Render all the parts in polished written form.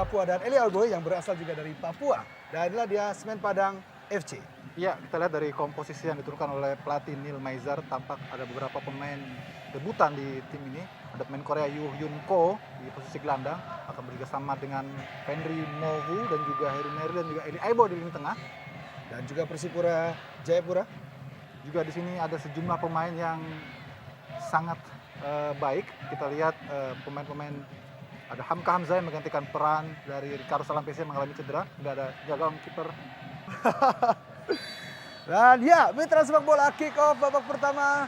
Papua dan Eli Alboy yang berasal juga dari Papua. Dan inilah dia Semen Padang FC. Iya, kita lihat dari komposisi yang diturunkan oleh pelatih Neil Maizar, tampak ada beberapa pemain debutan di tim ini. Ada pemain Korea Yoo Hyun Ko di posisi gelandang, akan bekerjasama dengan Fenry Mohu dan juga Heru Meri dan juga Eli Aibo di lini tengah. Dan juga Persipura Jayapura. Juga di sini ada sejumlah pemain yang sangat baik. Kita lihat pemain-pemain, ada Hamka Hamzah yang menggantikan peran dari Ricardo Salampesi yang mengalami cedera. Tidak ada jaga kiper. Dan ya, mitra sepak bola kick off babak pertama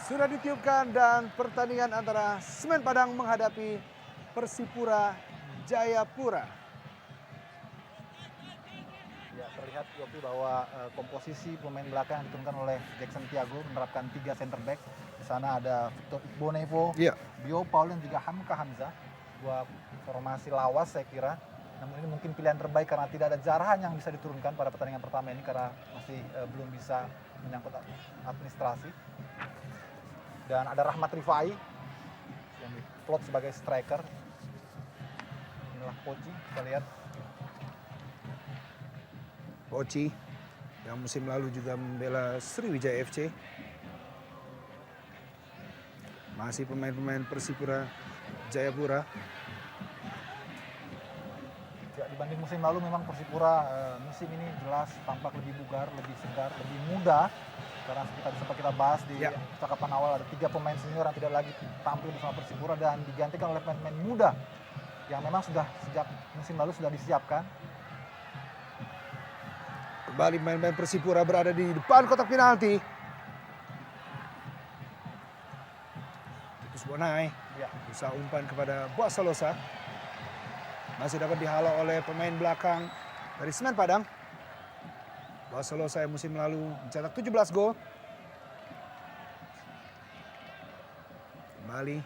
sudah ditiupkan dan pertandingan antara Semen Padang menghadapi Persipura Jayapura. Ya, terlihat Yopi bahwa komposisi pemain belakang yang diturunkan oleh Jackson Tiago menerapkan 3 center back. Di sana ada Victor Igbonevo, Bio Paul dan juga Hamka Hamzah. Dua formasi lawas saya kira. Namun ini mungkin pilihan terbaik karena tidak ada Jarahan yang bisa diturunkan pada pertandingan pertama ini karena masih belum bisa menyangkut administrasi. Dan ada Rahmat Rifai yang diplot sebagai striker. Inilah Poci, kita lihat. Poci yang musim lalu juga membela Sriwijaya FC. Masih pemain-pemain Persipura Jayapura. Ya, dibanding musim lalu memang Persipura musim ini jelas tampak lebih bugar, lebih segar, lebih muda. Karena sempat kita bahas di percakapan awal, ada 3 pemain senior yang tidak lagi tampil bersama Persipura dan digantikan oleh pemain-pemain muda yang memang sudah sejak musim lalu sudah disiapkan. Kembali pemain-pemain Persipura berada di depan kotak penalti. Titus Bonai bisa umpan kepada Boas Salosa. Masih dapat dihalau oleh pemain belakang dari Semen Padang. Boas Salosa yang musim lalu mencetak 17 gol. Kembali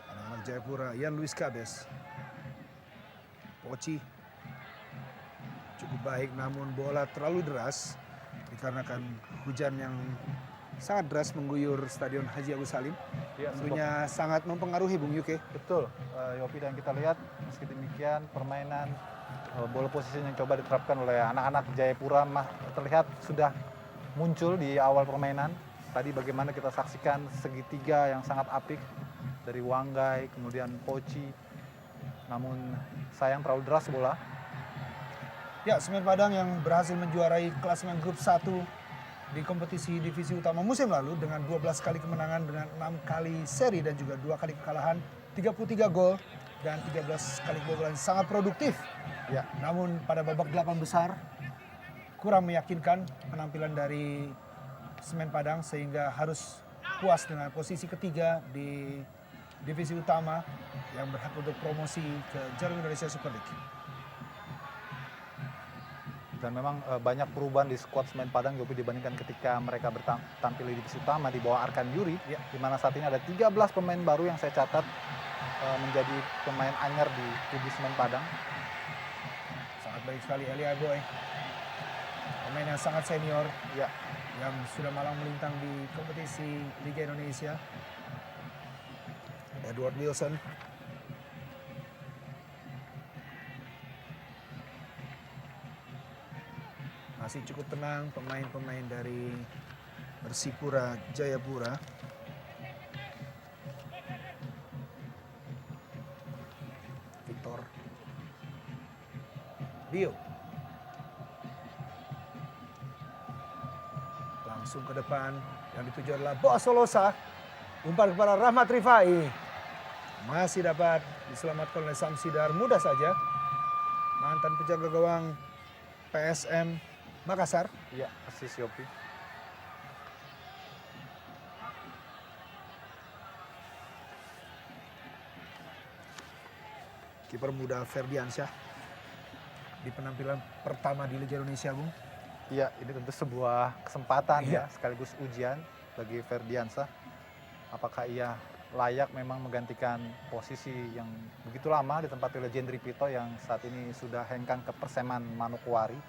anak-anak Jayapura, Ian Luis Cabes. Poci cukup baik namun bola terlalu deras dikarenakan hujan yang sangat deras mengguyur Stadion Haji Agus Salim. Ya, tentunya sangat mempengaruhi Bung Yuke. Betul, Yopi, dan kita lihat meski demikian permainan bola posisi yang coba diterapkan oleh anak-anak Jayapura terlihat sudah muncul di awal permainan. Tadi bagaimana kita saksikan segitiga yang sangat apik dari Wanggai, kemudian Poci. Namun sayang terlalu deras bola. Ya, Semen Padang yang berhasil menjuarai klasemen grup 1 di kompetisi divisi utama musim lalu dengan 12 kali kemenangan dengan 6 kali seri dan juga 2 kali kekalahan, 33 gol dan 13 kali kebobolan, sangat produktif. Ya, namun pada babak 8 besar kurang meyakinkan penampilan dari Semen Padang sehingga harus puas dengan posisi ketiga di divisi utama yang berhak untuk promosi ke Jarum Indonesia Super League. Dan memang banyak perubahan di skuad Semen Padang Yopi dibandingkan ketika mereka tampil di divisi utama di bawah Arkan Yuri, di mana saat ini ada 13 pemain baru yang saya catat menjadi pemain anyar di tubuh Semen Padang. Sangat baik sekali Eli Aiboy, pemain yang sangat senior yang sudah malang melintang di kompetisi Liga Indonesia. Edward Wilson. Masih cukup tenang pemain-pemain dari Persipura Jayapura. Victor Bio langsung ke depan, yang dituju adalah Boas Solosa. Umpan kepada Rahmat Rifai, masih dapat diselamatkan oleh Samsidar, mudah saja. Mantan penjaga gawang PSM Makassar. Iya, persis Yopi. Kiper muda Ferdiansyah di penampilan pertama di Liga Indonesia, Bung. Iya, ini tentu sebuah kesempatan sekaligus ujian bagi Ferdiansyah. Apakah ia layak memang menggantikan posisi yang begitu lama ditempati oleh Jendri Pito yang saat ini sudah hengkang ke Perseman Manokwari.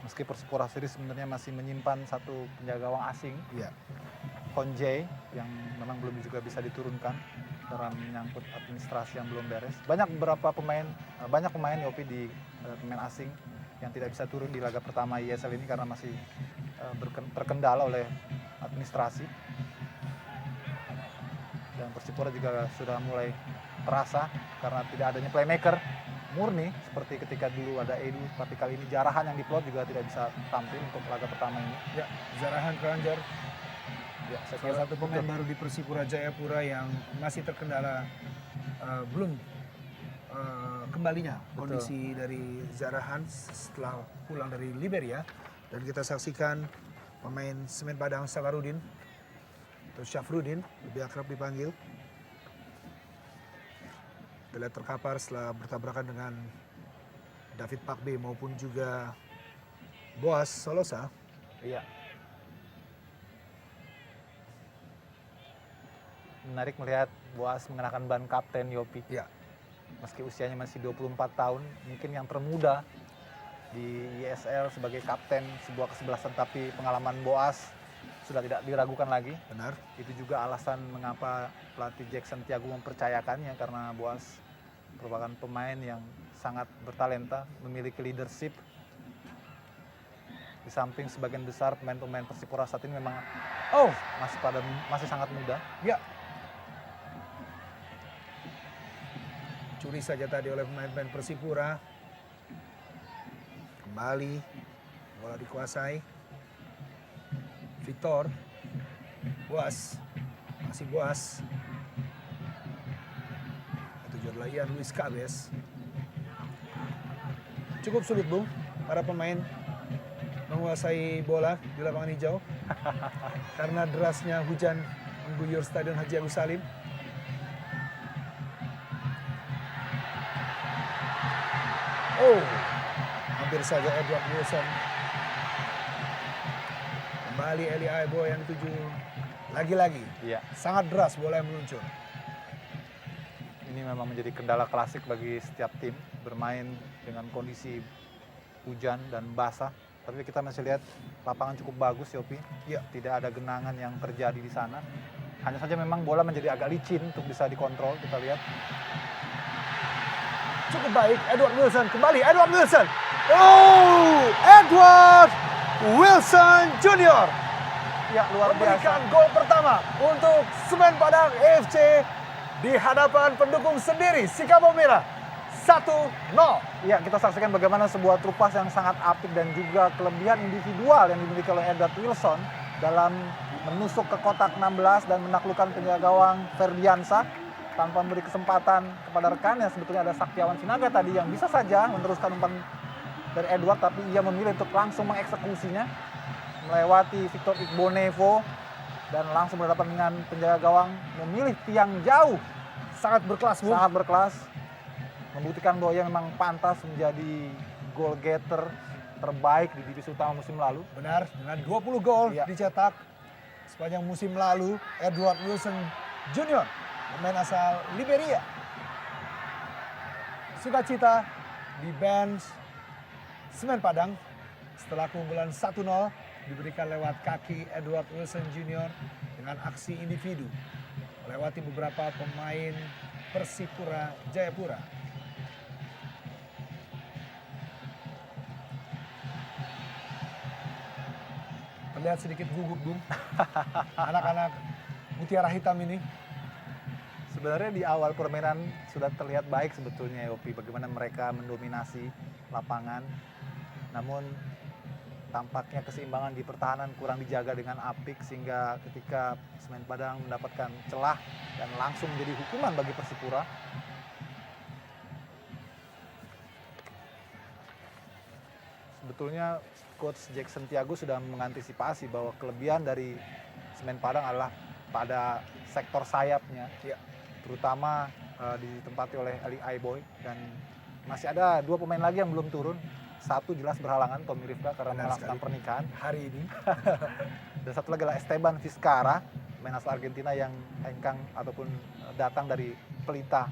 Meski Persipura sendiri sebenarnya masih menyimpan satu penjaga gawang asing. Iya. Honjay yang memang belum juga bisa diturunkan karena menyangkut administrasi yang belum beres. Banyak pemain Yopi di pemain asing yang tidak bisa turun di laga pertama ISL ini karena masih terkendala oleh administrasi. Dan Persipura juga sudah mulai terasa karena tidak adanya playmaker murni seperti ketika dulu ada Edu, tapi kali ini Jarahan yang diplot juga tidak bisa tampil untuk laga pertama ini. Ya, Jarahan Keranjar. Ya, Salah satu pemain baru di Persipura Jayapura yang masih terkendala belum kembalinya kondisi dari Jarahan setelah pulang dari Liberia. Dan kita saksikan pemain Semen Padang Safarudin atau Syafrudin, lebih akrab dipanggil. Terlihat terkapar setelah bertabrakan dengan David Pakbe maupun juga Boas Solosa. Iya. Menarik melihat Boas mengenakan ban kapten Yopi. Ya. Meski usianya masih 24 tahun, mungkin yang termuda di ISL sebagai kapten sebuah kesebelasan, tapi pengalaman Boas sudah tidak diragukan lagi. Benar. Itu juga alasan mengapa pelatih Jackson Tiago mempercayakannya, karena Boas merupakan pemain yang sangat bertalenta, memiliki leadership. Di samping sebagian besar pemain-pemain Persipura saat ini memang masih sangat muda. Ya. Curi saja tadi oleh pemain-pemain Persipura. Kembali bola dikuasai. Victor, Boas, masih Boas. Itu adalah Ian Luis Cabes. Cukup sulit, Bung, para pemain menguasai bola di lapangan hijau karena derasnya hujan mengguyur Stadion Haji Agus Salim. Hampir saja Edward Wilson. Kembali Eli Aibo yang dituju lagi-lagi. Iya. Sangat deras bola yang meluncur. Ini memang menjadi kendala klasik bagi setiap tim bermain dengan kondisi hujan dan basah. Tapi kita masih lihat lapangan cukup bagus, Yopi. Ya. Tidak ada genangan yang terjadi di sana. Hanya saja memang bola menjadi agak licin untuk bisa dikontrol. Kita lihat. Cukup baik, Edward Wilson kembali, Edward Wilson. Edward Wilson Junior. Ya, luar biasa. Memberikan gol pertama untuk Semen Padang FC di hadapan pendukung sendiri Sikapau Merah. 1-0. Ya, kita saksikan bagaimana sebuah trupas yang sangat apik dan juga kelebihan individual yang dimiliki oleh Edward Wilson dalam menusuk ke kotak 16 dan menaklukkan penjaga gawang Ferdiansa tanpa memberi kesempatan kepada rekannya. Sebetulnya ada Saktiawan Sinaga tadi yang bisa saja meneruskan umpan dari Edward, tapi ia memilih untuk langsung mengeksekusinya melewati Victor Igbonevo dan langsung berhadapan dengan penjaga gawang, memilih tiang jauh. Sangat berkelas, Bu. Sangat berkelas. Membuktikan bahwa ia memang pantas menjadi goal getter terbaik di divisi utama musim lalu. Benar, dengan 20 gol Ya. dicetak sepanjang musim lalu, Edward Wilson Junior, pemain asal Liberia. Sukacita di bench Semen Padang setelah keunggulan 1-0 diberikan lewat kaki Edward Wilson Junior dengan aksi individu melewati beberapa pemain Persipura Jayapura. Terlihat sedikit gugup, Bung. Anak-anak Mutiara Hitam ini. Sebenarnya di awal permainan sudah terlihat baik sebetulnya, Yopi, bagaimana mereka mendominasi lapangan. Namun tampaknya keseimbangan di pertahanan kurang dijaga dengan apik sehingga ketika Semen Padang mendapatkan celah dan langsung menjadi hukuman bagi Persipura. Sebetulnya Coach Jackson Tiago sudah mengantisipasi bahwa kelebihan dari Semen Padang adalah pada sektor sayapnya, Ya. terutama ditempati oleh Ali Aiboy, dan masih ada dua pemain lagi yang belum turun. Satu jelas berhalangan, Tommy Rifka, karena Benar melangsungkan sekali. pernikahan. Hari ini. Dan satu lagi adalah Esteban Vizcara, pemain asal Argentina yang hengkang ataupun datang dari Pelita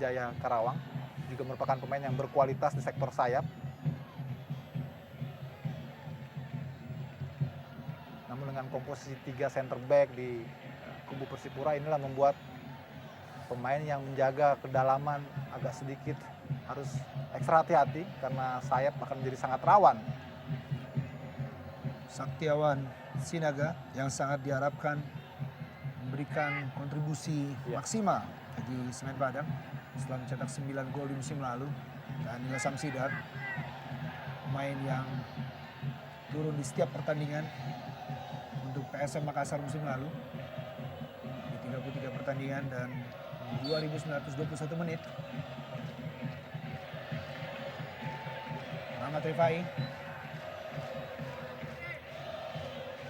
Jaya Karawang, juga merupakan pemain yang berkualitas di sektor sayap. Namun namun dengan komposisi 3 center back di kubu Persipura inilah membuat pemain yang menjaga kedalaman agak sedikit harus ekstra hati-hati karena sayap akan menjadi sangat rawan. Saktiawan Sinaga yang sangat diharapkan memberikan kontribusi maksimal bagi Semen Padang setelah mencetak 9 gol di musim lalu. Dan Nila Samsidar, pemain yang turun di setiap pertandingan untuk PSM Makassar musim lalu di 33 pertandingan dan 2.921 menit. Rahmat Rifai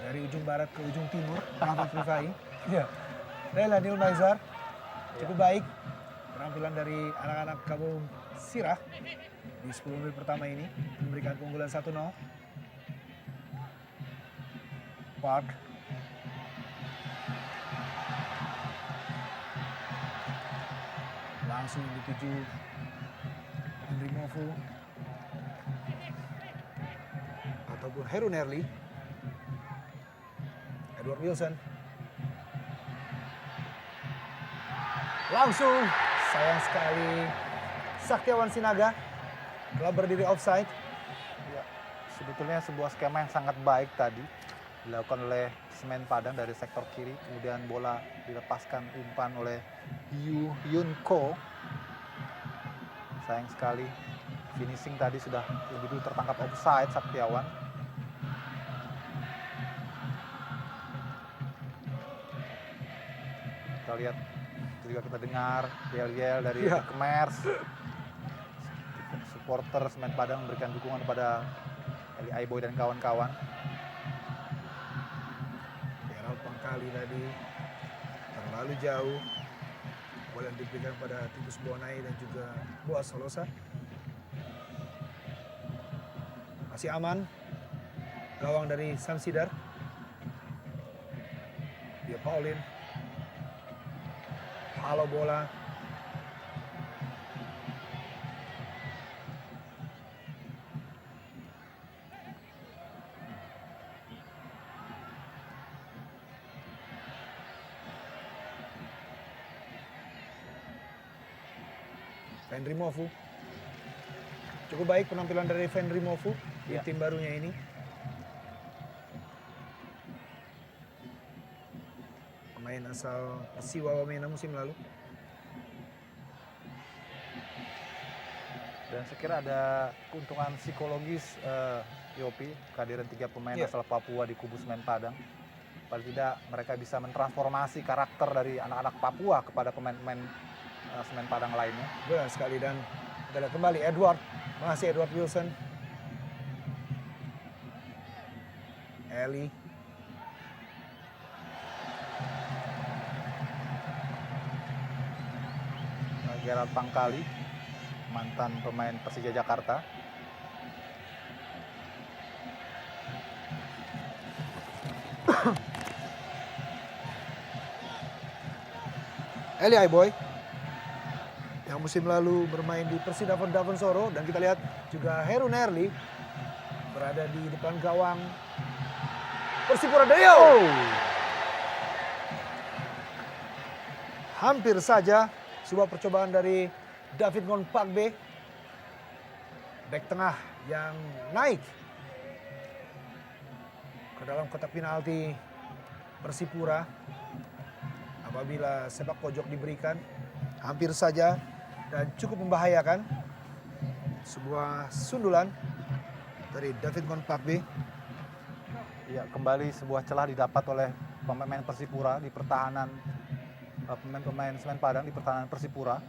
dari ujung barat ke ujung timur. Rahmat Rifai. Ya. Lela Nilmaizar cukup baik penampilan dari anak-anak Kampung Sirah di 10 menit pertama ini memberikan keunggulan 1-0. Park langsung dituju Henry Mofu ataupun Heru Nerli. Edward Wilson langsung, sayang sekali Saktiawan Sinaga telah berdiri offside. Ya, sebetulnya sebuah skema yang sangat baik tadi dilakukan oleh Semen Padang dari sektor kiri, kemudian bola dilepaskan umpan oleh Yu Yun Ko. Sayang sekali finishing tadi sudah lebih dulu tertangkap offside Saktiawan. Kita lihat juga, kita dengar yel-yel dari Kemers. Supporter Semen Padang memberikan dukungan kepada Eli Aiboy dan kawan-kawan. Gerald Pangkali tadi terlalu jauh. Bola yang diberikan pada Titus Bonai dan juga Boas Solosa. Masih aman gawang dari Samsidar. Dia Paulin. Halo bola. Fenry Mofu. Cukup baik penampilan dari Fenry Mofu di tim barunya ini. Pemain asal Persiwa Wamena musim lalu. Dan saya kira ada keuntungan psikologis Yopi, kehadiran 3 pemain asal Papua di kubu Semen Padang. Paling tidak mereka bisa mentransformasi karakter dari anak-anak Papua kepada pemain-pemain Semen Padang lainnya. Benar sekali, dan kita lihat kembali Edward, masih Edward Wilson. Eli. Gerald Pangkali, mantan pemain Persija Jakarta. Eli Aiboy yang musim lalu bermain di Persidafon Davonsoro, dan kita lihat juga Heru Nerli berada di depan gawang Persipura Deo. Hampir saja sebuah percobaan dari David Ngon Pakbe, bek tengah yang naik ke dalam kotak penalti Persipura. Apabila sepak pojok diberikan, hampir saja dan cukup membahayakan. Sebuah sundulan dari David Ngon Pakbe. Ya, kembali sebuah celah didapat oleh pemain Persipura di pertahanan, pemain Semen Padang di pertahanan Persipura.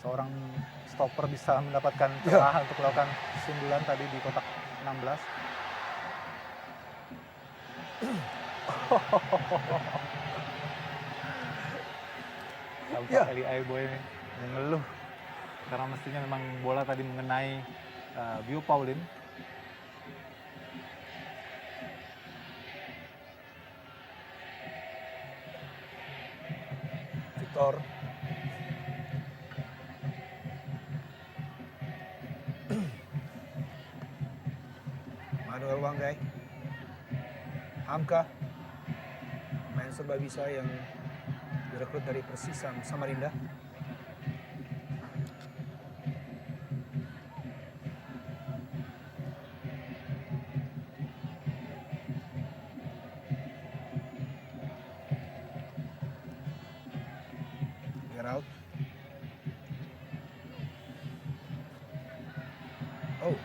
Seorang stopper bisa mendapatkan celah untuk melakukan sundulan tadi di kotak 16. Tampak Eli Aiboy mengeluh karena mestinya memang bola tadi mengenai Bio Paulin. Victor. Manuel Wanggai. Hamka, main serba bisa yang direkrut dari Persisam Samarinda. Gerald. Oh.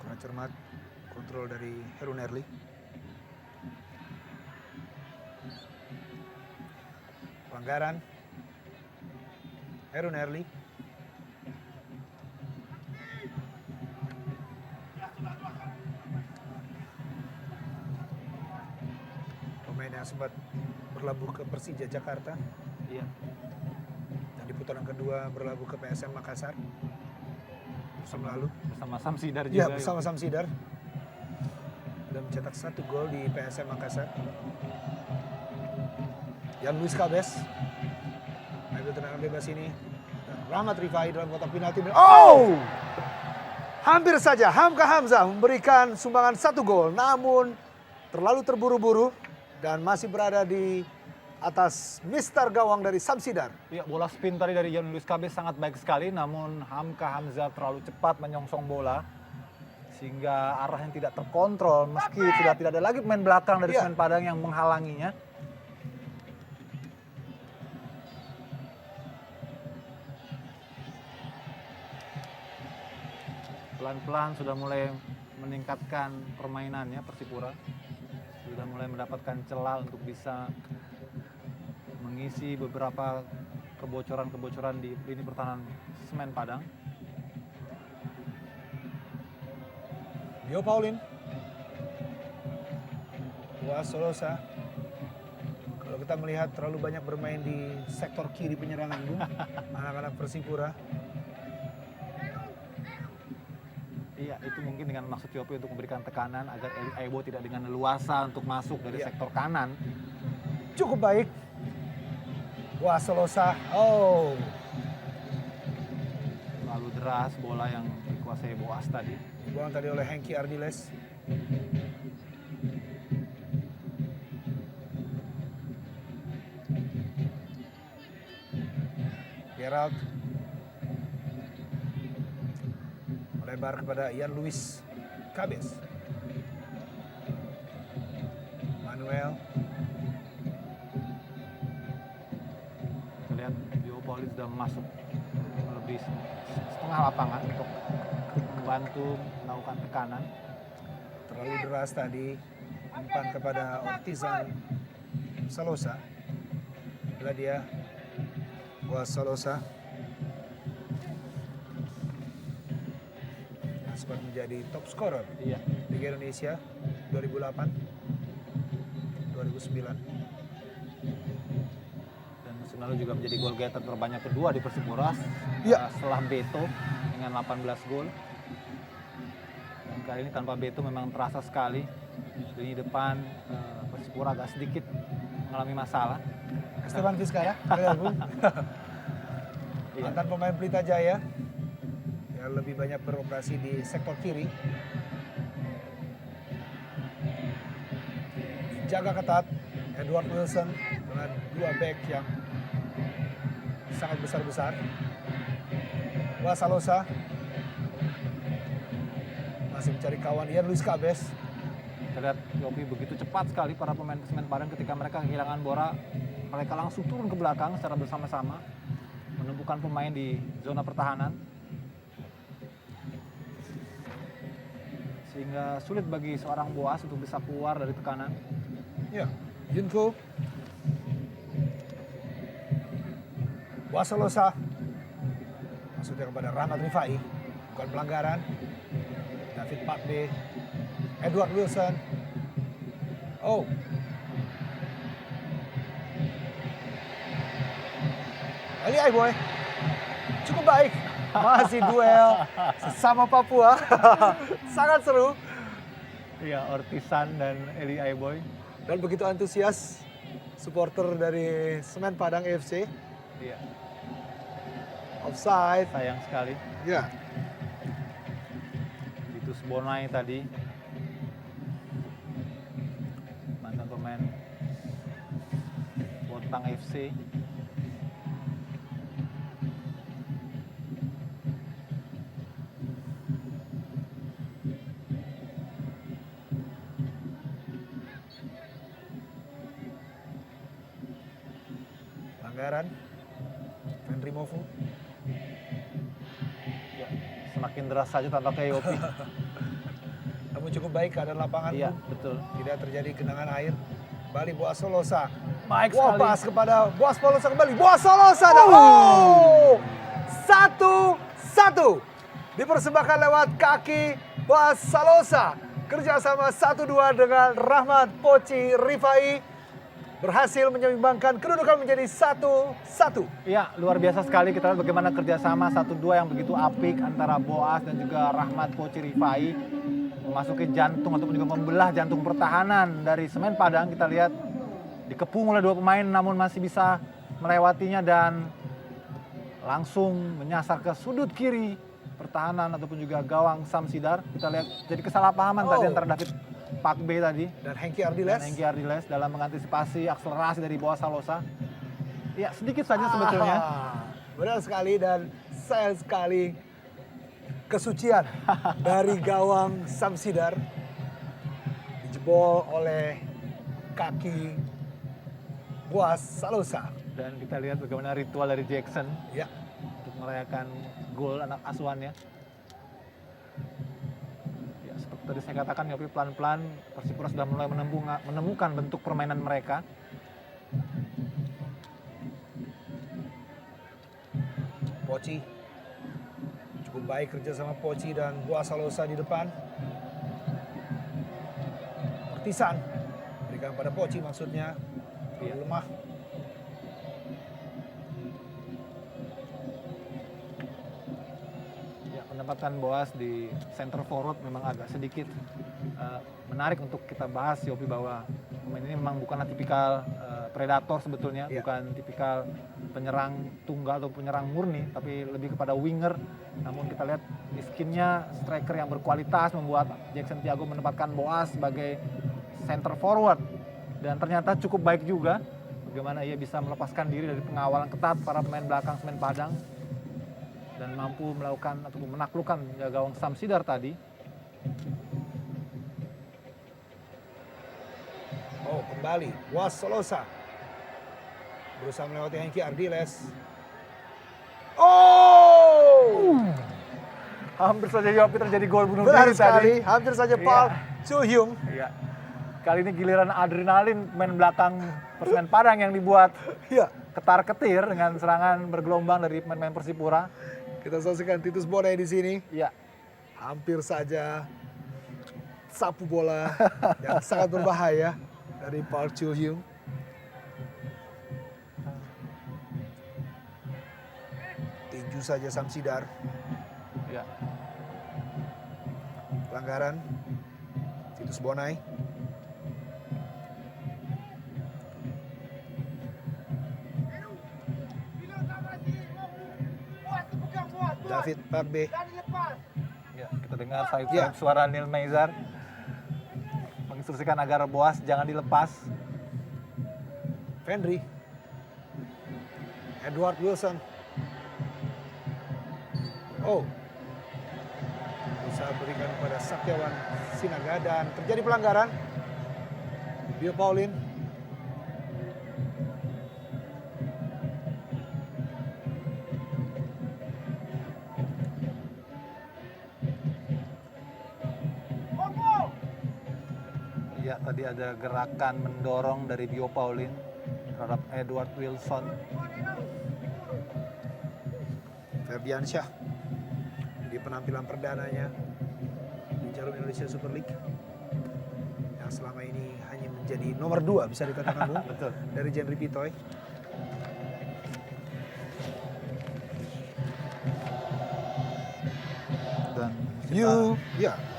Kurang cermat kontrol dari Heru Nerli. Pelanggaran. Heru Nerli. Pemain yang sempat berlabuh ke Persija Jakarta. Iya. Dan di putaran kedua berlabuh ke PSM Makassar musim lalu. Bersama Samsidar juga. Ya, bersama Samsidar. Sudah mencetak 1 gol di PSM Makassar. Yan Luis Cabes. Ambil tendangan bebas ini. Dan Rahmat Rifai dalam kotak penalti. Oh! Hampir saja Hamka Hamzah memberikan sumbangan 1 gol. Namun terlalu terburu-buru dan masih berada di atas mister gawang dari Samsidar. Iya, bola spin tadi dari Yan Luis Cabes sangat baik sekali, namun Hamka Hamzah terlalu cepat menyongsong bola sehingga arahnya tidak terkontrol meski sudah tidak ada lagi pemain belakang dari Semen Padang yang menghalanginya. Pelan-pelan sudah mulai meningkatkan permainannya Persipura. Sudah mulai mendapatkan celah untuk bisa mengisi beberapa kebocoran-kebocoran di lini pertahanan Semen Padang. Bio Paulin. Boas Solosa. Kalau kita melihat terlalu banyak bermain di sektor kiri penyerangan Bung. Anak-anak Persipura. Iya, itu mungkin dengan maksud Yopi untuk memberikan tekanan agar Eli Aibo tidak dengan leluasa untuk masuk dari sektor kanan. Cukup baik. Wah, Solosa. Oh. Lalu deras bola yang dikuasai Boas tadi. Dibuang tadi oleh Hengki Ardiles. Gerald. Melebar kepada Yan Luis Cabes. Manuel. Kita lihat Bio Paulin sudah masuk lebih setengah lapangan untuk membantu melakukan tekanan. Terlalu deras tadi. Umpan kepada Ortizan Solosa. Bila dia buat Solosa. Sempat menjadi top scorer Iya. Liga Indonesia 2008, 2009. Dan musim lalu juga menjadi gol getter terbanyak kedua di Persipura setelah Beto dengan 18 gol. Dan kali ini tanpa Beto memang terasa sekali. Di depan Persipura agak sedikit mengalami masalah. Esteban Vizcara, mantan pemain Pelita Jaya. Yang lebih banyak beroperasi di sektor kiri. Jaga ketat Edward Wilson dengan 2 back yang sangat besar-besar. Wah, Salosa masih mencari kawan Yan Luis Cabes. Kita lihat Yopi begitu cepat sekali para pemain Semen Padang ketika mereka kehilangan bola, mereka langsung turun ke belakang secara bersama-sama menumpukan pemain di zona pertahanan. Sehingga sulit bagi seorang Boas untuk bisa keluar dari tekanan. Ya, Junko. Wasolosa. Maksudnya kepada Rahmat Rifai. Bukan pelanggaran. David Pakde. Edward Wilson. Oh. Eli Aiboy. Cukup baik. Masih duel sesama Papua. Sangat seru. Iya, Ortisan dan Eli Aiboy. Dan begitu antusias supporter dari Semen Padang FC. Iya. Offside. Sayang sekali. Ya. Begitu Titus Bonai tadi. Mantan pemain Bontang FC. Pelanggaran. Henry Mofu. Ya, semakin deras saja tampaknya Yopi. Namun cukup baik keadaan lapangan. Iya, betul. Tidak terjadi genangan air. Kembali Boas Solosa. Baik Wah, sekali. pas kepada Boas Solosa kembali. Boas Solosa. Oh! 1-1. Dipersembahkan lewat kaki Boas Solosa. Kerjasama 1-2 dengan Rahmat Poci Rifai. Berhasil menyeimbangkan kedudukan menjadi 1-1. Iya, luar biasa sekali kita lihat bagaimana kerjasama 1-2 yang begitu apik antara Boas dan juga Rahmat Poci Rifai. Memasuki jantung ataupun juga membelah jantung pertahanan dari Semen Padang. Kita lihat dikepung oleh dua pemain namun masih bisa melewatinya dan langsung menyasar ke sudut kiri pertahanan ataupun juga gawang Samsidar. Kita lihat jadi kesalahpahaman tadi antara David Pakbe tadi Dan Hengki Ardiles. dan Hengki Ardiles dalam mengantisipasi akselerasi dari Boas Salosa. Ya, sedikit saja sebetulnya. Benar sekali dan sayang sekali kesucian dari gawang Samsidar dijebol oleh kaki Boas Salosa. Dan kita lihat bagaimana ritual dari Jackson Ya, untuk merayakan gol anak asuhannya. Ya, seperti tadi saya katakan, Yopi, pelan-pelan Persipura sudah mulai menemukan bentuk permainan mereka. Poci. Cukup baik kerja sama Poci dan Boas Salosa di depan. Partisan. Berikan pada Poci maksudnya. Iya. Lemah. Ya, penempatan Boas di center forward memang agak sedikit menarik untuk kita bahas, Yopi, bahwa pemain ini memang bukanlah tipikal predator sebetulnya, Iya. bukan tipikal penyerang tunggal atau penyerang murni, tapi lebih kepada winger. Namun kita lihat di skinnya striker yang berkualitas membuat Jackson Tiago menempatkan Boas sebagai center forward. Dan ternyata cukup baik juga bagaimana ia bisa melepaskan diri dari pengawalan ketat para pemain belakang Semen Padang dan mampu melakukan ataupun menaklukkan gawang Samsidar tadi. Oh, kembali Boas Solosa. Berusaha melewati Hengki Ardiles. Oh! Hampir saja Yopi terjadi gol bunuh Benar diri sekali. tadi. Hampir saja Iya. Paul Chuhyung. Iya. Kali ini giliran adrenalin main belakang Semen Padang yang dibuat Ya, ketar-ketir dengan serangan bergelombang dari pemain Persipura. kita saksikan Titus Bonai di sini. Iya. Hampir saja sapu bola yang sangat berbahaya dari Paul Chuhyung. Tinju saja Samsidar. Iya. Pelanggaran Titus Bonai. David Pakbe. Ya, kita dengar Ya. suara Neil Meizar menginstruksikan agar Boas jangan dilepas. Fendry. Edward Wilson. Oh. Bisa berikan kepada Saktiawan Sinaga dan terjadi pelanggaran. Bio Paulin. Ya, tadi ada gerakan mendorong dari Bio Paulin terhadap Edward Wilson. Ferdiansyah di penampilan perdananya di Jarum Indonesia Super League yang selama ini hanya menjadi nomor 2 bisa dikatakan Bu. Betul. Dari Jenry Pitoy. Dan Yu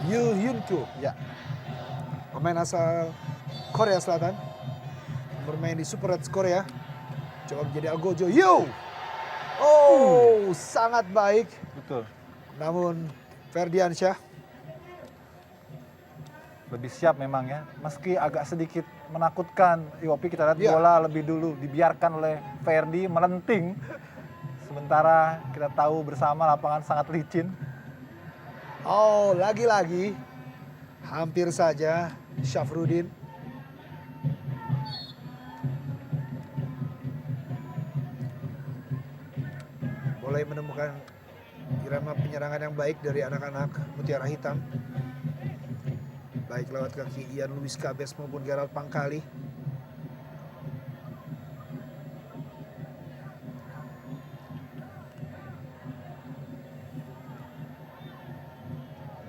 Hyun Kyu. ya, Pemain asal Korea Selatan. Bermain di Super Reds Korea. Coba menjadi Algojo. Oh, sangat baik. betul. Namun Ferdiansyah lebih siap memang ya. Meski agak sedikit menakutkan, Yopi kita lihat Ya. bola lebih dulu dibiarkan oleh Ferdi melenting. Sementara kita tahu bersama lapangan sangat licin. Oh, lagi-lagi hampir saja Syafruddin. Mulai menemukan irama penyerangan yang baik dari anak-anak Mutiara Hitam. Baik lewat kaki Ian Luis Cabes maupun Gerald Pangkali.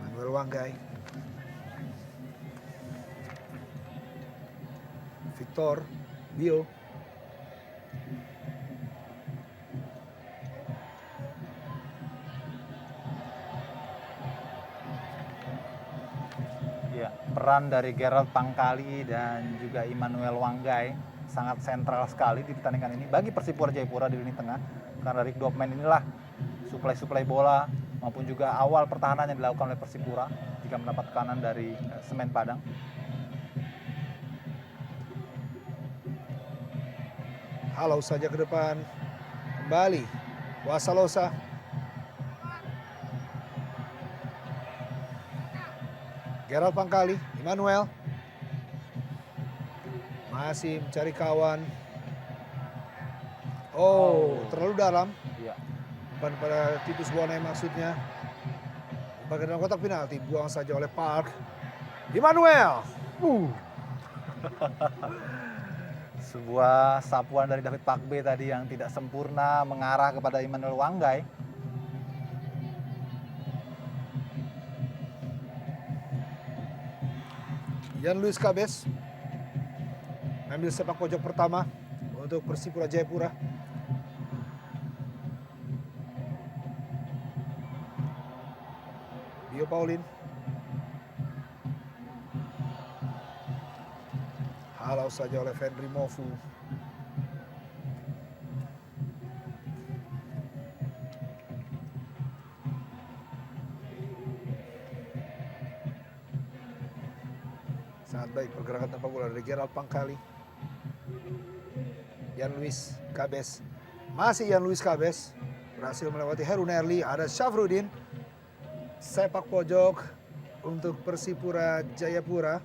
Manuel Wanggai. Victor Bio. Ya, peran dari Gerald Pangkali dan juga Immanuel Wanggai sangat sentral sekali di pertandingan ini bagi Persipura Jayapura di lini tengah. Karena dari kedua pemain inilah suplai bola maupun juga awal pertahanan yang dilakukan oleh Persipura jika mendapat tekanan dari Semen Padang. Halau saja ke depan. Kembali. Wasalosa. Gerald Pangkali. Immanuel. Masih mencari kawan. Oh, terlalu dalam. Iya. Umpan pada Titus Bonai maksudnya. Umpan ke dalam kotak penalti. Buang saja oleh Park. Immanuel. Sebuah sapuan dari David Pakbe tadi yang tidak sempurna mengarah kepada Immanuel Wanggai. Ian Luis Cabes ambil sepak pojok pertama untuk Persipura Jayapura. Bio Paulin. Halau saja oleh Fendri Mofu. Sangat baik pergerakan tanpa bola dari Gerald Pangkali. Ian Luis Cabes. Masih Ian Luis Cabes. Berhasil melewati Heru Nerli. Ada Syafruddin. Sepak pojok untuk Persipura Jayapura.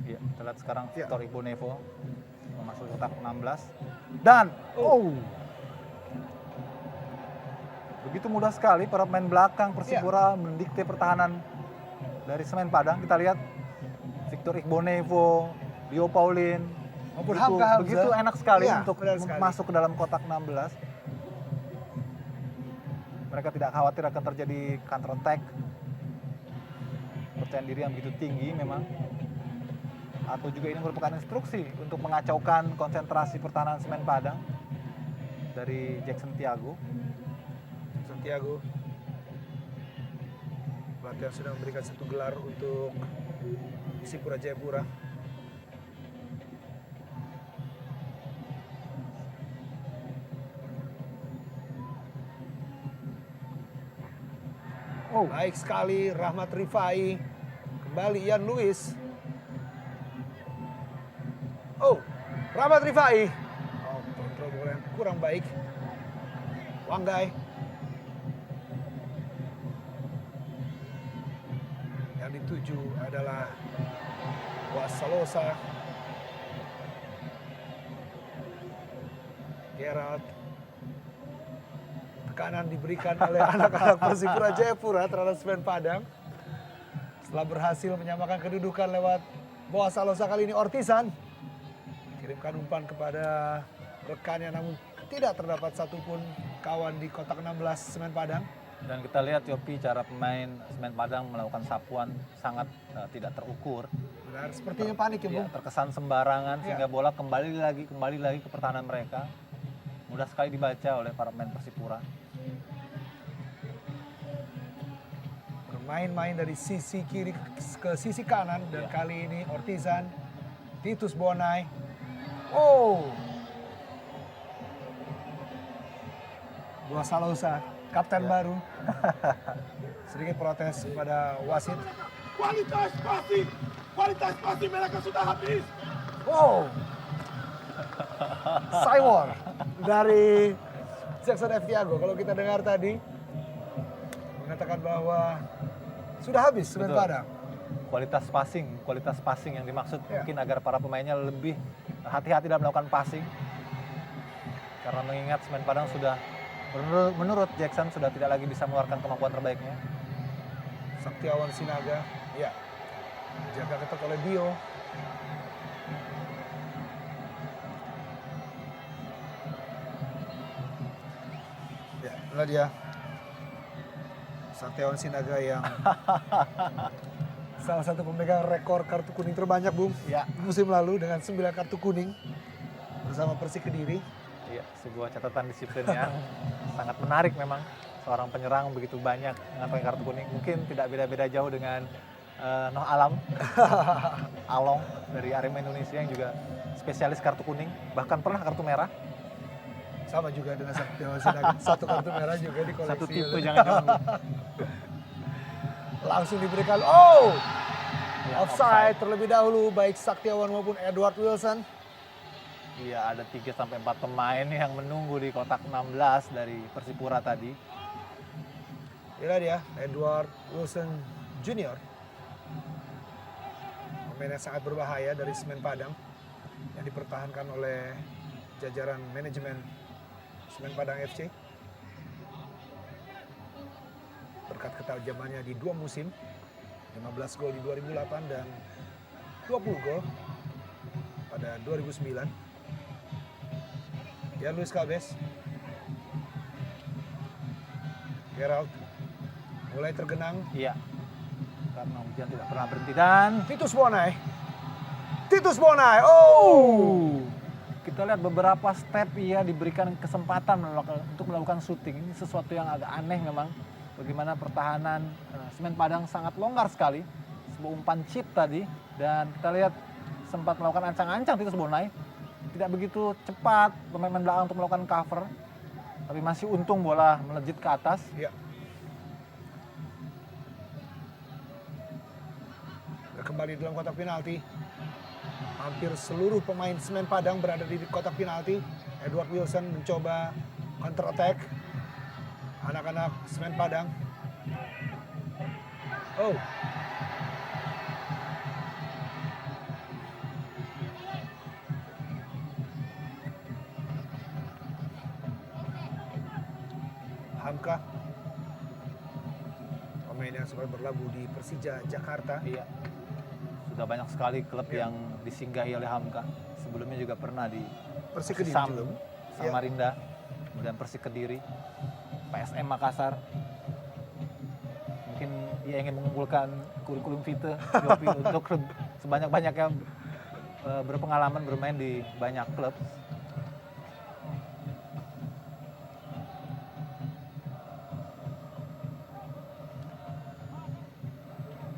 Ya, kita lihat sekarang Ya. Victor Igbonevo masuk kotak 16 dan begitu mudah sekali para pemain belakang Persipura mendikte pertahanan dari Semen Padang. Kita lihat Victor Igbonevo, Bio Paulin Maupun Hamka Hamzah. begitu enak sekali Iya, untuk benar sekali. masuk ke dalam kotak 16. Mereka tidak khawatir akan terjadi counter attack. Percayaan diri yang begitu tinggi memang. Atau juga ini merupakan instruksi untuk mengacaukan konsentrasi pertahanan Semen Padang dari Jackson Tiago. Santiago. Pelatih yang sudah memberikan satu gelar untuk Persipura Jayapura. Baik sekali Rahmat Rifai. Kembali Ian Luis. Rahmat Rifai. Kontrol bola yang kurang baik. Wanggai. Yang dituju adalah Wasalosa. Gerald. Tekanan diberikan oleh anak-anak Persipura Jayapura terhadap Semen Padang. Setelah berhasil menyamakan kedudukan lewat Wasalosa, kali ini Ortisan. Kirimkan umpan kepada rekannya namun tidak terdapat satupun kawan di kotak 16 Semen Padang. Dan kita lihat Yopi cara pemain Semen Padang melakukan sapuan sangat tidak terukur. Benar, sepertinya panik ya, Bung. Terkesan sembarangan sehingga bola kembali lagi ke pertahanan mereka. Mudah sekali dibaca oleh para pemain Persipura. Bermain-main dari sisi kiri ke sisi kanan dan kali ini Ortizan, Titus Bonai. Buah Salosa, kapten baru. Sedikit protes kepada wasit. Kualitas passing mereka sudah habis. Wow. Cywar dari Jackson F. Tiago. Kalau kita dengar tadi mengatakan bahwa sudah habis Semen Betul. Padang. Kualitas passing yang dimaksud Ya. mungkin agar para pemainnya lebih hati-hati dalam melakukan passing. Karena mengingat Semen Padang sudah menurut Jackson sudah tidak lagi bisa mengeluarkan kemampuan terbaiknya. Saktiawan Sinaga, ya, jaga ketat oleh Bio. Ya, inilah dia Saktiawan Sinaga yang salah satu pemegang rekor kartu kuning terbanyak, Bung. Ya. Musim lalu dengan 9 kartu kuning bersama Persik Kediri. Iya, sebuah catatan disiplin yang sangat menarik memang. Seorang penyerang begitu banyak mengantongi kartu kuning. Mungkin tidak beda-beda jauh dengan Noh Alam, Along dari Arema Indonesia yang juga spesialis kartu kuning. Bahkan pernah kartu merah. Sama juga dengan Saktiawan Sinaga. Satu kartu merah juga di koleksi. Satu tipe jangan-jangan. Langsung diberikan, oh! Ya, Offside terlebih dahulu baik Saktiawan maupun Edward Wilson. Iya, ada 3-4 pemain yang menunggu di kotak 16 dari Persipura tadi. Inilah dia Edward Wilson Jr. Pemain yang sangat berbahaya dari Semen Padang yang dipertahankan oleh jajaran manajemen Semen Padang FC. Berkat ketajamannya di 2 musim, 15 gol di 2008 dan 20 gol pada 2009. Ya, Luis Cabez. Gerald mulai tergenang. Iya, karena hujan tidak pernah berhenti dan Titus Bonai. Titus Bonai. Oh! kita lihat beberapa step ia diberikan kesempatan untuk melakukan syuting. Ini sesuatu yang agak aneh memang. Bagaimana pertahanan Semen Padang sangat longgar sekali. Sebuah umpan chip tadi dan kita lihat sempat melakukan ancang-ancang Titus Bonai. Tidak begitu cepat pemain belakang untuk melakukan cover. Tapi masih untung bola melejit ke atas. Ya. Kembali dalam kotak penalti. Hampir seluruh pemain Semen Padang berada di kotak penalti. Edward Wilson mencoba counter attack. Anak-anak Semen Padang. Oh. Hamka. Pemain yang sempat berlabuh di Persija Jakarta. Iya. Sudah banyak sekali klub yang disinggahi oleh Hamka. Sebelumnya juga pernah di Persik Kediri Sam, juga. Samarinda, kemudian Persik Kediri, PSM Makassar. Mungkin ia ingin mengumpulkan kurikulum vitae Yopi untuk sebanyak-banyaknya berpengalaman bermain di banyak klub.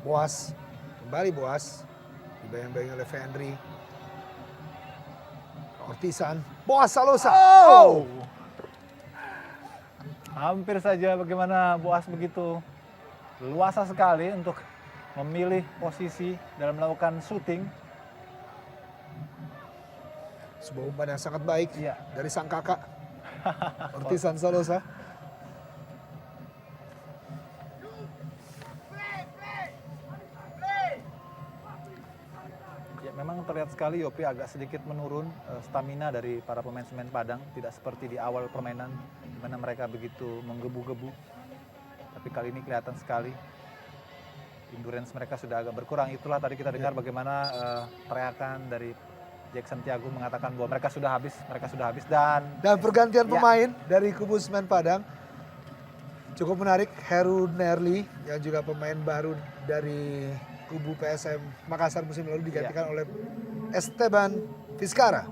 Boas, kembali Boas, dibayang-bayang oleh Fendri. Ortisan, Boas Salosa. Oh! Hampir saja bagaimana Boas begitu luasa sekali untuk memilih posisi dalam melakukan syuting. Sebuah umpan yang sangat baik Iya. dari sang kakak. Ortisan Salosa. Ya, memang terlihat sekali Yopi agak sedikit menurun stamina dari para pemain Semen Padang. Tidak seperti di awal permainan di mana mereka begitu menggebu-gebu. Tapi kali ini kelihatan sekali endurance mereka sudah agak berkurang. Itulah tadi kita dengar bagaimana teriakan dari Jackson Tiago mengatakan bahwa mereka sudah habis dan pergantian Ya. pemain dari kubu Semen Padang. Cukup menarik, Heru Nerli yang juga pemain baru dari kubu PSM Makassar musim lalu digantikan oleh Esteban Vizcara.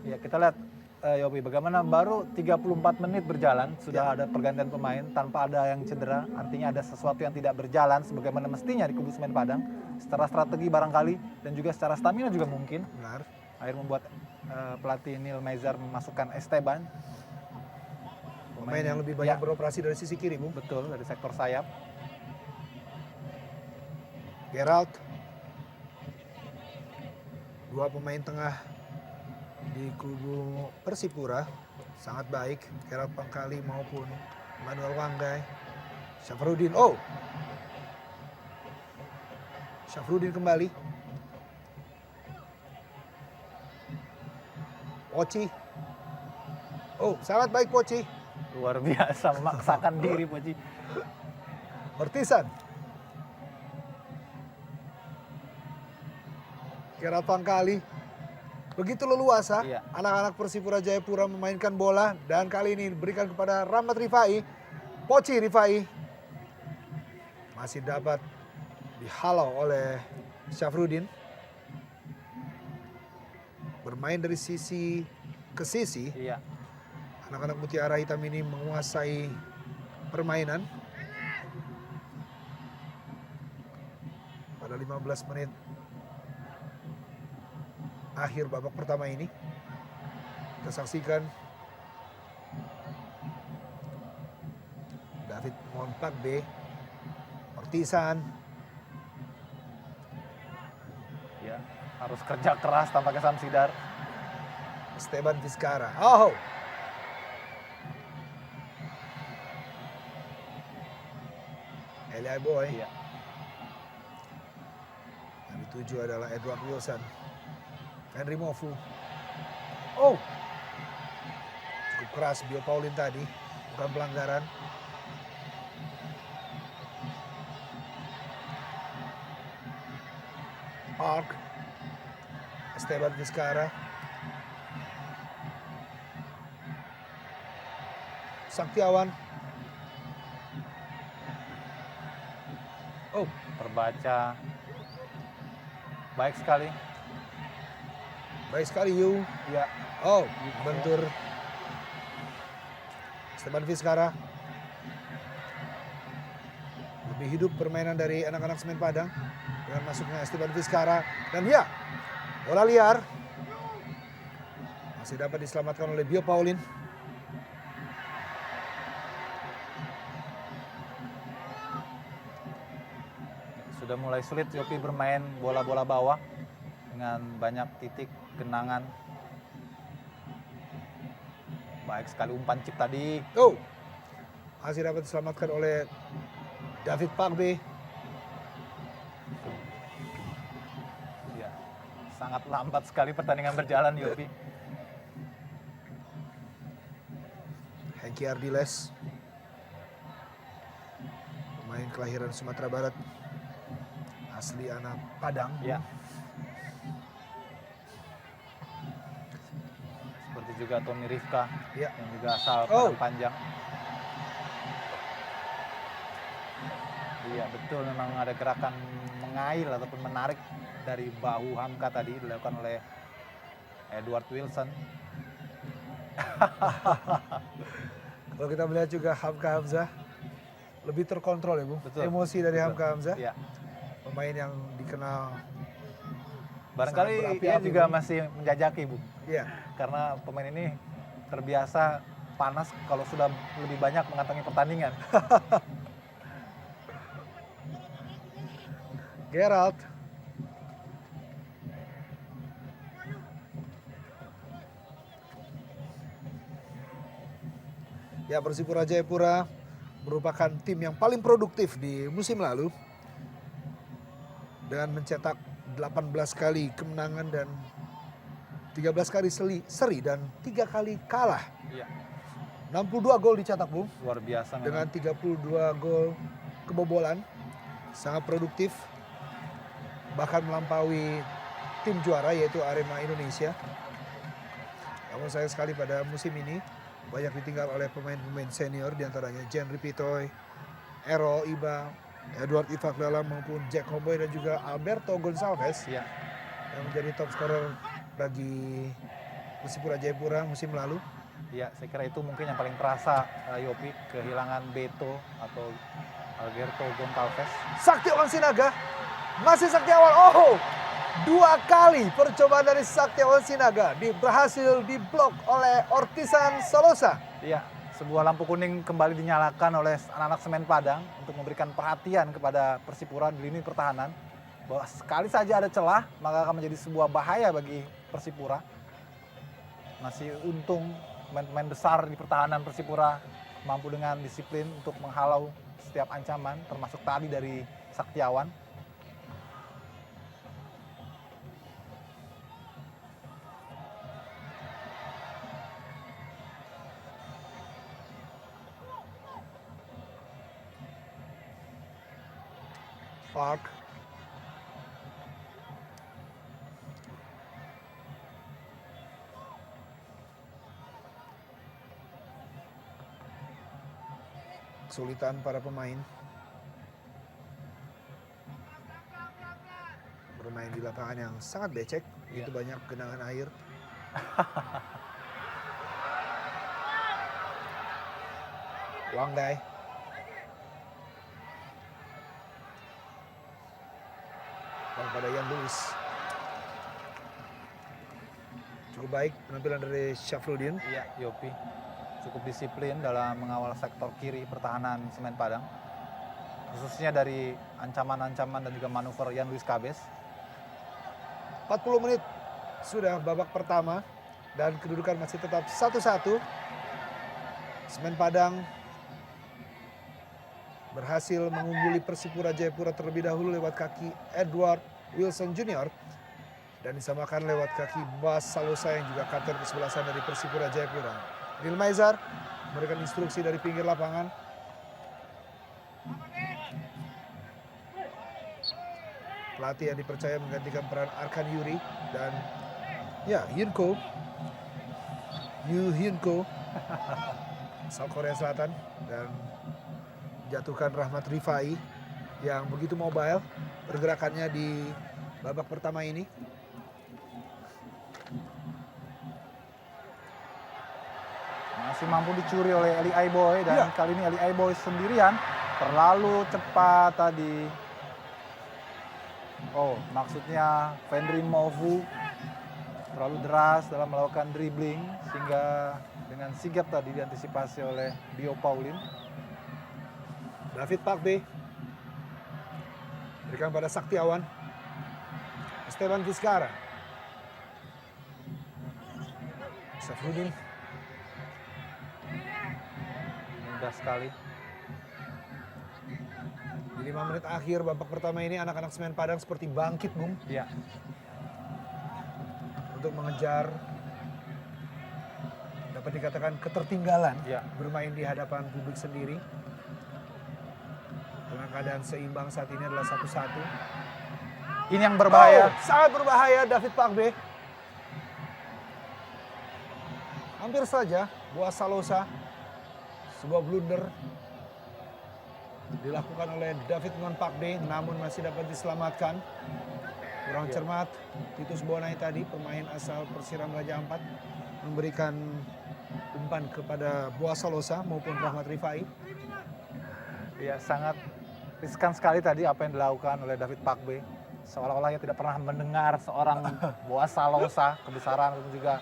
ya kita lihat Yopi bagaimana baru 34 menit berjalan sudah ada pergantian pemain tanpa ada yang cedera, artinya ada sesuatu yang tidak berjalan sebagaimana mestinya di kubu Semen Padang secara strategi barangkali dan juga secara stamina juga mungkin. Benar. Akhirnya membuat pelatih Neil Maizar memasukkan Esteban. Pemain yang lebih banyak beroperasi dari sisi kiri, Bung. Betul, dari sektor sayap. Gerald. Dua pemain tengah di kubu Persipura sangat baik. Gerald Pangkali maupun Manuel Wanggai. Syafruddin. Oh. Syafruddin kembali. Poci. Oh, sangat baik Poci. Luar biasa memaksakan diri Poci. Ortisan. Gerald Pangkali. Begitu leluasa, Iya. anak-anak Persipura Jayapura memainkan bola dan kali ini diberikan kepada Rahmat Rifai. Poci Rifai masih dapat dihalau oleh Syafruddin. Bermain dari sisi ke sisi, Iya. anak-anak Mutiara Hitam ini menguasai permainan. Pada 15 menit akhir babak pertama ini, kita saksikan David Monpagbe, Ortisan. Ya, harus kerja keras tanpa kesan sidar. Esteban Vizcara. Oh. Eli Boy. Iya. Yang dituju adalah Edward Wilson. Henry Mofu. Oh. Cukup keras Bio Paulin tadi. Bukan pelanggaran. Park. Esteban Vizcara. Saktiawan. Oh, Terbaca. Baik sekali. baik sekali Yu. Ya. Oh, bentur Esteban Vizcara. Lebih hidup permainan dari anak-anak Semen Padang dengan masuknya Esteban Vizcara. Dan ya, bola liar masih dapat diselamatkan oleh Bio Paulin. Sudah mulai sulit Yopi bermain bola-bola bawah dengan banyak titik genangan. Baik sekali umpan chip tadi. Oh, masih dapat diselamatkan oleh David Pagbe. Ya, sangat lambat sekali pertandingan berjalan Yopi. Hengki Ardiles, pemain kelahiran Sumatera Barat, asli anak Padang. Ya. Seperti juga Tommy Rifka Ya. yang juga asal Oh. Padang Panjang. Iya betul, memang ada gerakan mengail ataupun menarik dari bahu Hamka tadi dilakukan oleh Edward Wilson. Kalau kita melihat juga Hamka Hamzah lebih terkontrol ya Bu. Betul. Emosi dari Betul. Hamka Hamzah, Iya. pemain yang dikenal Barangkali sangat dia berapi-api, juga Bu. masih menjajaki Bu, Iya. karena pemain ini terbiasa panas kalau sudah lebih banyak mengantongi pertandingan. Gerald. Ya, Persipura Jayapura merupakan tim yang paling produktif di musim lalu dengan mencetak 18 kali kemenangan dan 13 kali seri dan 3 kali kalah. Iya. 62 gol dicetak, Bung, Luar biasa dengan memang. 32 gol kebobolan. Sangat produktif. Bahkan melampaui tim juara yaitu Arema Indonesia. Namun sayang sekali pada musim ini banyak ditinggal oleh pemain-pemain senior, diantaranya Jen Ripitoy, Errol Iba, Edward Ifak Dalam maupun Jack Homboy dan juga Alberto Gonçalves Iya. yang menjadi top scorer bagi Persipura Jayapura musim lalu. Iya, saya kira itu mungkin yang paling terasa Yopi, kehilangan Beto atau Alberto Gonçalves. Saktiawan Sinaga, masih Saktiawan. Oh, 2 kali percobaan dari Saktiawan Sinaga berhasil diblok oleh Ortisan Solosa. Iya, Sebuah lampu kuning kembali dinyalakan oleh anak-anak Semen Padang untuk memberikan perhatian kepada Persipura di lini pertahanan. Bahwa sekali saja ada celah, maka akan menjadi sebuah bahaya bagi Persipura. Masih untung pemain besar di pertahanan Persipura mampu dengan disiplin untuk menghalau setiap ancaman, termasuk tadi dari Saktiawan. Park. Kesulitan para pemain bermain di lapangan yang sangat becek, itu banyak genangan air. Wang Dai. Dan pada Yan Lewis. Cukup baik penampilan dari Syafruddin. Iya, Yopi cukup disiplin dalam mengawal sektor kiri pertahanan Semen Padang. Khususnya dari ancaman-ancaman dan juga manuver Yan Luis Cabes. 40 menit sudah babak pertama dan kedudukan masih tetap 1-1. Semen Padang berhasil mengungguli Persipura Jayapura terlebih dahulu lewat kaki Edward Wilson Jr. dan disamakan lewat kaki Bas Salosa yang juga kapten kesebelasan dari Persipura Jayapura. Nil Maizar memberikan instruksi dari pinggir lapangan. Pelatih yang dipercaya menggantikan peran Arkan Yuri dan ya Hyunko asal Korea Selatan, dan jatuhkan Rahmat Rifai yang begitu mobile pergerakannya di babak pertama ini. Masih mampu dicuri oleh Eli Aiboy dan kali ini Eli Aiboy sendirian terlalu cepat tadi. Oh, maksudnya Fendrin Movu terlalu deras dalam melakukan dribbling sehingga dengan sigap tadi diantisipasi oleh Bio Paulin. David Pakbe berikan pada Saktiawan. Esteban Vizcara. Syafruddin. Mudah sekali. Di 5 menit akhir babak pertama ini anak-anak Semen Padang seperti bangkit, Bung. Iya. Untuk mengejar, dapat dikatakan ketertinggalan bermain di hadapan publik sendiri. Dengan keadaan seimbang saat ini adalah 1-1. Ini yang berbahaya. Sangat berbahaya David Pakbe. Hampir saja Boas Salosa. Sebuah blunder dilakukan oleh David Ngon Pakbe, namun masih dapat diselamatkan. Kurang cermat Titus Bonai tadi, pemain asal Persiram Raja Ampat, memberikan umpan kepada Boas Salosa maupun Rahmat Rifai. Ya, sangat riskan sekali tadi apa yang dilakukan oleh David Pakbe. Seolah-olah ia tidak pernah mendengar seorang Boas Salosa, kebesaran dan juga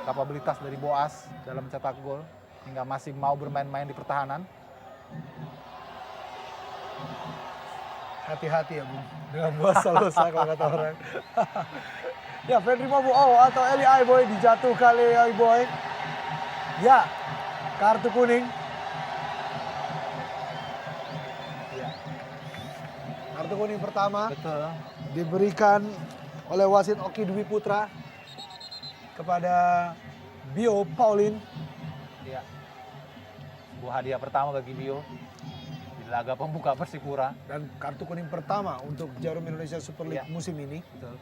kapabilitas dari Boas dalam mencetak gol, hingga masih mau bermain-main di pertahanan. Hati-hati ya, Bung, dengan Boas Salosa kalau kata orang. Ya, Fendri Mobu atau Eli Aiboy dijatuhkan oleh Aiboy. Ya, kartu kuning. Ya. Kartu kuning pertama Betul. diberikan oleh wasit Oki Dwi Putra kepada Bio Paulin. Ya. Sebuah hadiah pertama bagi Bio di laga pembuka Persipura. Dan kartu kuning pertama untuk Jarum Indonesia Super League musim ini. Betul.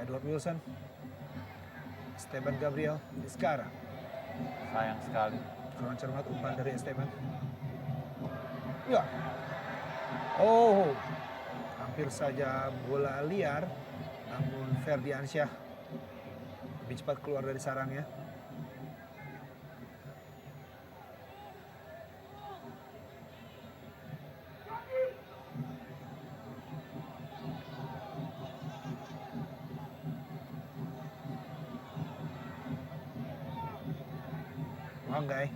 Edward Wilson, Esteban Gabriel Vizcara. Sayang sekali. Kurang cermat umpan dari Esteban. Ya. Oh, hampir saja bola liar. Namun Ferdiansyah lebih cepat keluar dari sarangnya. Manggai.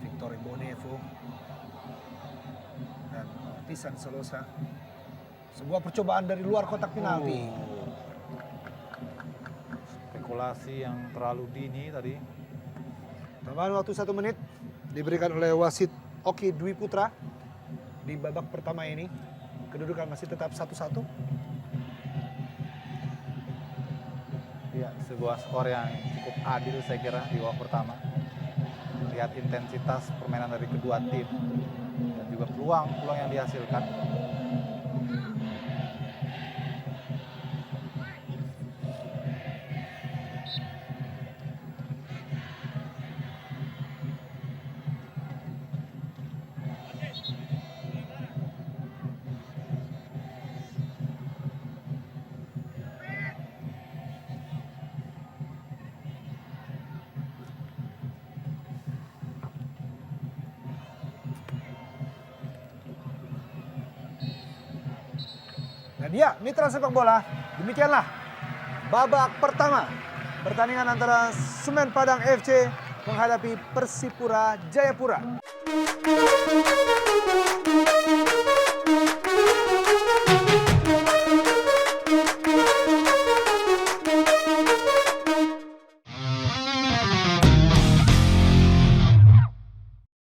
Victor Bonevo dan Tisan Solosa. Sebuah percobaan dari luar kotak penalti. Spekulasi yang terlalu dini tadi. Tambahan waktu 1 menit diberikan oleh wasit Oki Dwi Putra di babak pertama ini. Kedudukan masih tetap 1-1. Ya, sebuah skor yang cukup adil saya kira di babak pertama. Lihat intensitas permainan dari kedua tim dan juga peluang yang dihasilkan. Dan ya, mitra sepak bola, demikianlah babak pertama pertandingan antara Semen Padang FC menghadapi Persipura Jayapura.